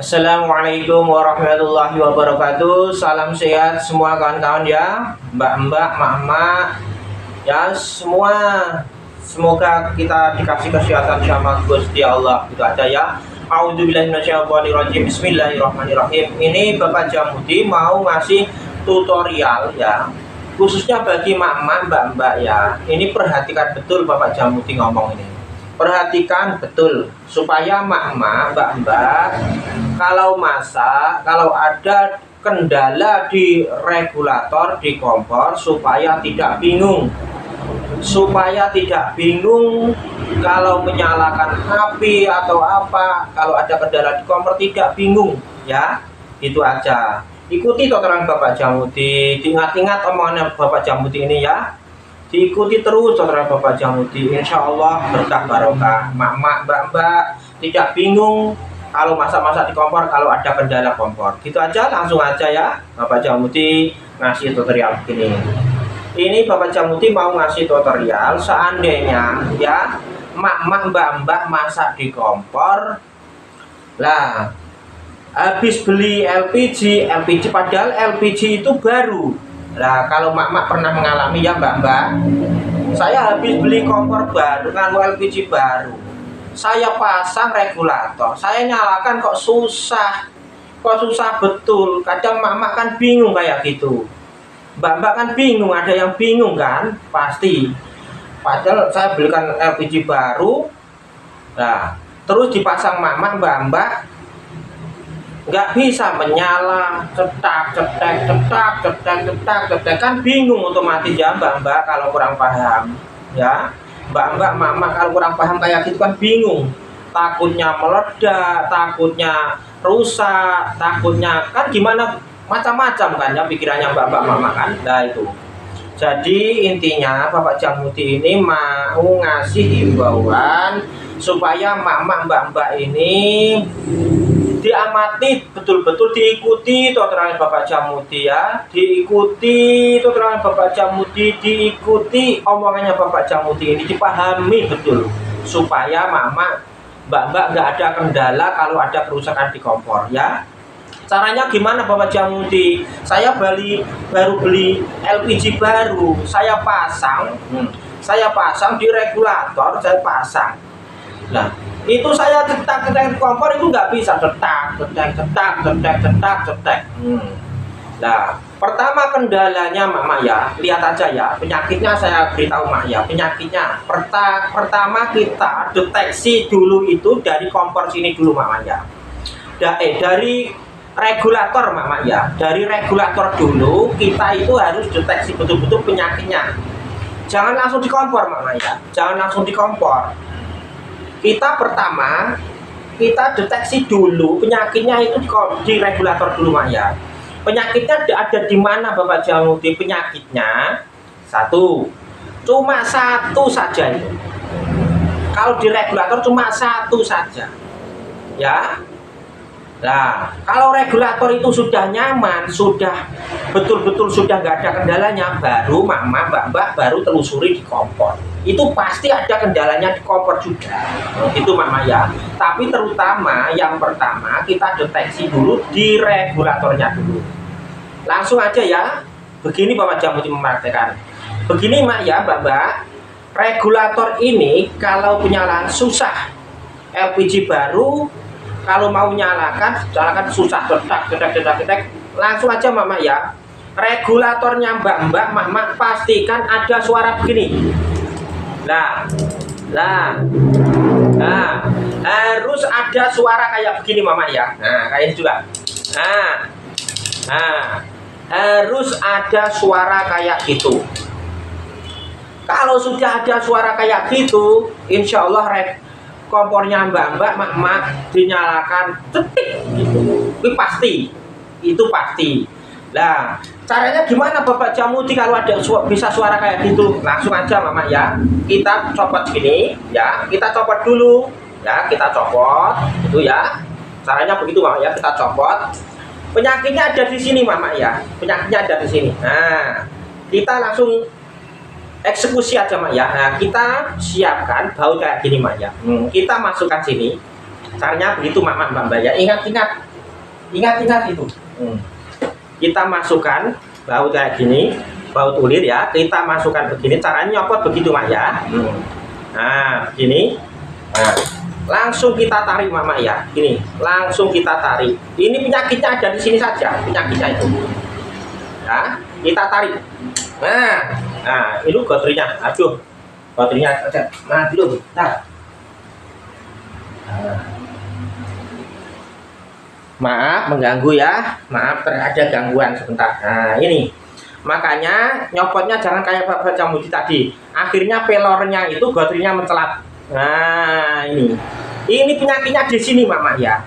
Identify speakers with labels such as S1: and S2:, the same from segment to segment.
S1: Assalamualaikum warahmatullahi wabarakatuh. Salam sehat semua kawan-kawan ya, mbak-mbak, mak-mak, ya semua. Semoga kita dikasih kesehatan sama Gusti Allah. Itu aja ya. A'udzubillahi minasyaitonirrajim. Bismillahirrahmanirrahim. Ini Bapak Jamudi mau ngasih tutorial ya, khususnya bagi mak-mak, mbak-mbak ya. Ini perhatikan betul Bapak Jamudi ngomong ini. Perhatikan betul supaya mak-mak, mbak-mbak kalau masak, kalau ada kendala di regulator di kompor supaya tidak bingung. Supaya tidak bingung kalau menyalakan api atau apa, kalau ada kendala di kompor tidak bingung ya. Itu aja. Ikuti tutorial Bapak Jamudi, diingat-ingat omongan Bapak Jamudi ini ya. Diikuti terus saudara Bapak Jamudi, insya Allah berkah barokah. Mak-mak, mbak-mbak tidak bingung kalau masak-masak di kompor, kalau ada kendala kompor. Gitu aja, langsung aja ya Bapak Jamudi ngasih tutorial begini. Ini Bapak Jamudi mau ngasih tutorial seandainya ya mak-mak, mbak-mbak masak di kompor lah, habis beli LPG padahal LPG itu baru. Nah, kalau mak-mak pernah mengalami ya mbak-mbak, saya habis beli kompor baru dengan LPG baru, saya pasang regulator, saya nyalakan kok susah betul. Kadang mak-mak kan bingung kayak gitu, mbak-mbak kan bingung, ada yang bingung kan pasti. Padahal saya belikan LPG baru, nah terus dipasang mak-mak, mbak-mbak nggak bisa menyala, cetak kan bingung otomatis ya mbak-mbak kalau kurang paham ya. Mbak-mbak, mama kalau kurang paham kayak gitu kan bingung, takutnya meledak, takutnya rusak, takutnya kan gimana, macam-macam kan ya pikirannya mbak-mbak, mama kan. Nah itu jadi intinya Bapak Jamudi ini mau ngasih himbauan supaya mak-mak, mbak-mbak ini diamati betul-betul, diikuti tutorial Bapak Jamudi ya, diikuti tutorial Bapak Jamudi, diikuti omongannya Bapak Jamudi ini, dipahami betul supaya mama, mbak-mbak nggak ada kendala kalau ada kerusakan di kompor ya. Caranya gimana Bapak Jamudi? Saya baru beli LPG baru, saya pasang di regulator, saya pasang. Nah itu saya cetak kompor itu nggak bisa cetak. Nah pertama kendalanya mak ya, lihat aja ya penyakitnya, saya beritahu mak ya penyakitnya. Pertama kita deteksi dulu itu dari kompor sini dulu mak ya. Dari regulator mak ya, dari regulator dulu kita itu harus deteksi betul-betul penyakitnya. Jangan langsung di kompor mak ya, jangan langsung di kompor. Pertama kita deteksi dulu penyakitnya itu di regulator dulu mak ya. Penyakitnya ada di mana Bapak Jamudi? Penyakitnya cuma satu saja itu. Kalau di regulator cuma satu saja ya. Nah kalau regulator itu sudah nyaman, sudah betul-betul sudah nggak ada kendalanya, baru mama, mbak-mbak baru telusuri di kompor. Itu pasti ada kendalanya di kompor juga, itu mama ya. Tapi terutama yang pertama kita deteksi dulu di regulatornya dulu. Langsung aja ya, begini Bapak Jamudi mempraktekkan. Begini mak ya, mbak-mbak, regulator ini kalau penyalaan susah, LPG baru kalau mau nyalakan susah, cetak. Langsung aja mama ya, regulatornya mbak-mbak, mama pastikan ada suara begini. Nah harus ada suara kayak begini mama ya. Nah kayak ini juga. Nah harus ada suara kayak gitu. Kalau sudah ada suara kayak gitu, insya Allah kompornya mbak-mbak, mak dinyalakan cetik gitu. Itu pasti. Nah caranya gimana Bapak Jamudi kalau ada bisa suara kayak gitu? Langsung aja mama ya, kita copot gini ya, kita copot dulu ya, kita copot itu ya. Caranya begitu mama ya, kita copot. Penyakitnya ada di sini mama ya, penyakitnya ada di sini. Nah kita langsung eksekusi aja mak ya. Nah kita siapkan baut kayak gini mak ya. Kita masukkan sini. Caranya begitu mak mbak ya. Ingat Ingat-ingat itu. Kita masukkan baut kayak gini, baut ulir ya. Kita masukkan begini, caranya nyopot begitu mak ya. Nah begini. Nah, langsung kita tarik mama ya. Ini langsung kita tarik. Ini penyakitnya ada di sini saja, penyakitnya itu. Ya, kita tarik. Nah itu gotrinya. Aduh, gotrinya ada. Nah dulu, maaf mengganggu ya, maaf ada gangguan sebentar. Nah ini makanya nyopotnya jangan kayak Bapak Jamudi tadi, akhirnya pelornya itu gotrinya mencelat. Nah ini penyakitnya di sini mama ya,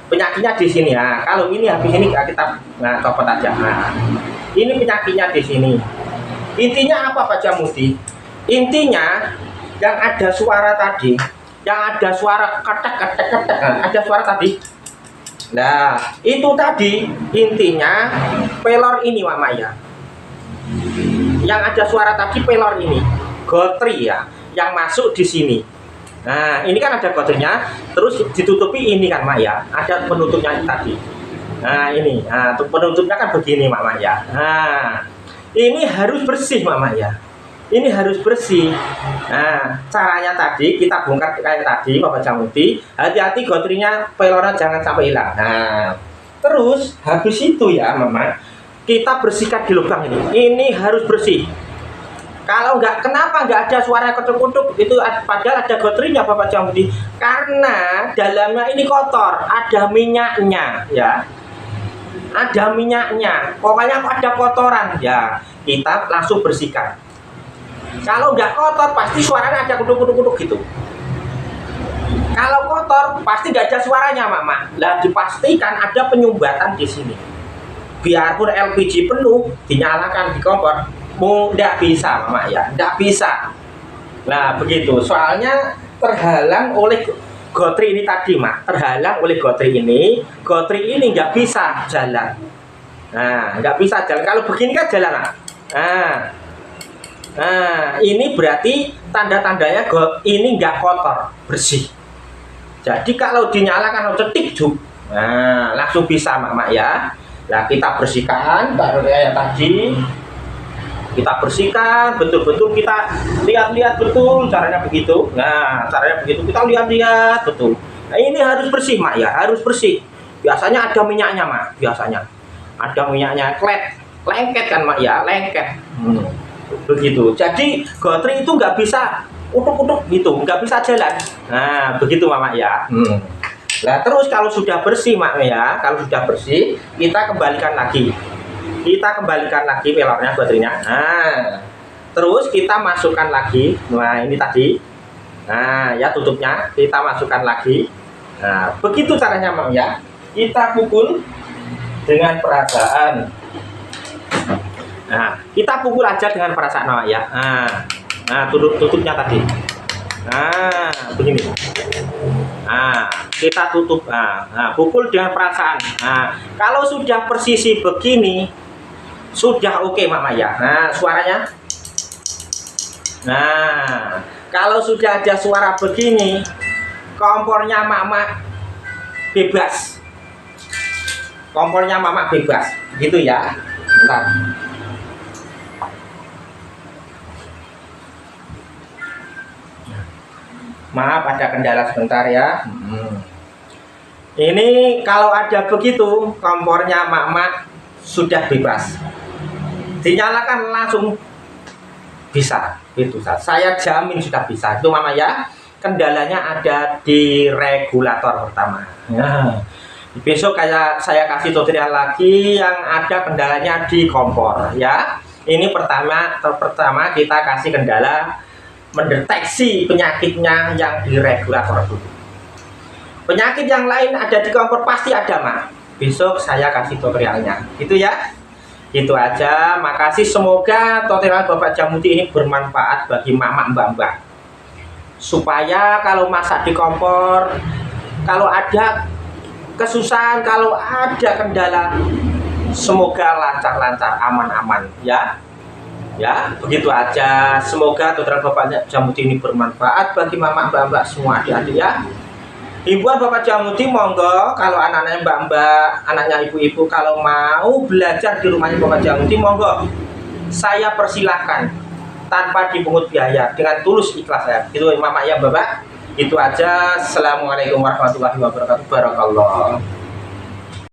S1: penyakitnya di sini ya. Kalau ini habis ini kita copot aja. Nah ini penyakitnya di sini. Intinya apa Pak Jamudi? Intinya yang ada suara tadi, yang ada suara ketek, ada suara tadi. Nah itu tadi intinya pelor ini mama ya, yang ada suara tadi pelor ini gotri ya, yang masuk di sini. Nah ini kan ada gotrinya, terus ditutupi ini kan mak ya, ada penutupnya tadi. Nah ini, nah penutupnya kan begini mama ya. Nah ini harus bersih mama ya, ini harus bersih. Nah caranya tadi kita bongkar kayak tadi Bapak Jamudi, hati-hati gotrinya pelornya jangan sampai hilang. Nah terus habis itu ya mama, kita bersihkan di lubang ini harus bersih. Kalau enggak, kenapa enggak ada suara ketuk-ketuk itu, padahal ada gotrinya Bapak Jamudi? Karena dalamnya ini kotor, ada minyaknya ya, ada minyaknya, pokoknya ada kotoran ya, kita langsung bersihkan. Kalau nggak kotor pasti suaranya ada kuduk-kuduk gitu. Kalau kotor pasti nggak ada suaranya mama. Lah dipastikan ada penyumbatan di sini. Biarpun LPG penuh dinyalakan di kompor, nggak bisa mama ya, nggak bisa. Nah begitu. Soalnya terhalang oleh gotri ini tadi mak, terhalang oleh gotri ini. Gotri ini nggak bisa jalan. Nah nggak bisa jalan. Kalau begini kan jalan mak. Nah ini berarti tanda-tandanya ini nggak kotor, bersih. Jadi kalau dinyalakan cetik juk, nah langsung bisa mak ya. Nah kita bersihkan kayak tadi, kita bersihkan betul-betul, kita lihat-lihat betul caranya begitu. Nah caranya begitu kita lihat-lihat betul. Nah ini harus bersih mak ya, harus bersih. Biasanya ada minyaknya mak, biasanya ada minyaknya, lengket kan mak ya, lengket. Begitu. Jadi gotri itu nggak bisa utuk-utuk gitu, nggak bisa jalan. Nah begitu mama ya. Nah terus kalau sudah bersih mak ya, kalau sudah bersih kita kembalikan lagi, pelornya, gotrinya. Nah terus kita masukkan lagi. Nah ini tadi, nah ya tutupnya kita masukkan lagi. Nah begitu caranya mak ya, kita pukul dengan perasaan. Nah, kita pukul aja dengan perasaan ya. Nah, tutupnya tadi. Nah, begini. Nah, kita tutup. Nah, pukul dengan perasaan. Nah, kalau sudah persisi begini, sudah oke mama ya. Nah, suaranya. Nah, kalau sudah ada suara begini, kompornya mama bebas. Kompornya mama bebas, gitu ya. Bentar. Maaf ada kendala sebentar ya. Ini kalau ada begitu kompornya mak sudah bebas, dinyalakan langsung bisa itu. Saya jamin sudah bisa itu mama ya. Kendalanya ada di regulator pertama ya. Besok kayak saya kasih tutorial lagi yang ada kendalanya di kompor ya. Ini pertama kita kasih kendala mendeteksi penyakitnya yang di regulator dulu. Penyakit yang lain ada di kompor pasti ada mak. Besok saya kasih tutorialnya. Gitu ya. Itu aja. Makasih, semoga tutorial Bapak Jamudi ini bermanfaat bagi mama mbak-mbak. Supaya kalau masak di kompor, kalau ada kesusahan, kalau ada kendala, semoga lancar-lancar, aman-aman ya. Ya, begitu aja. Semoga tutorial Bapak Jamudi ini bermanfaat bagi mama mbak-mbak semua adik-adik ya. Himbauan Bapak Jamuti, monggo kalau anak-anaknya mbak-mbak, anaknya ibu-ibu kalau mau belajar di rumahnya Bapak Jamuti, monggo saya persilahkan tanpa dipungut biaya, dengan tulus ikhlas ya. Itu mama ya Bapak. Itu aja. Assalamualaikum warahmatullahi wabarakatuh. Barakallah.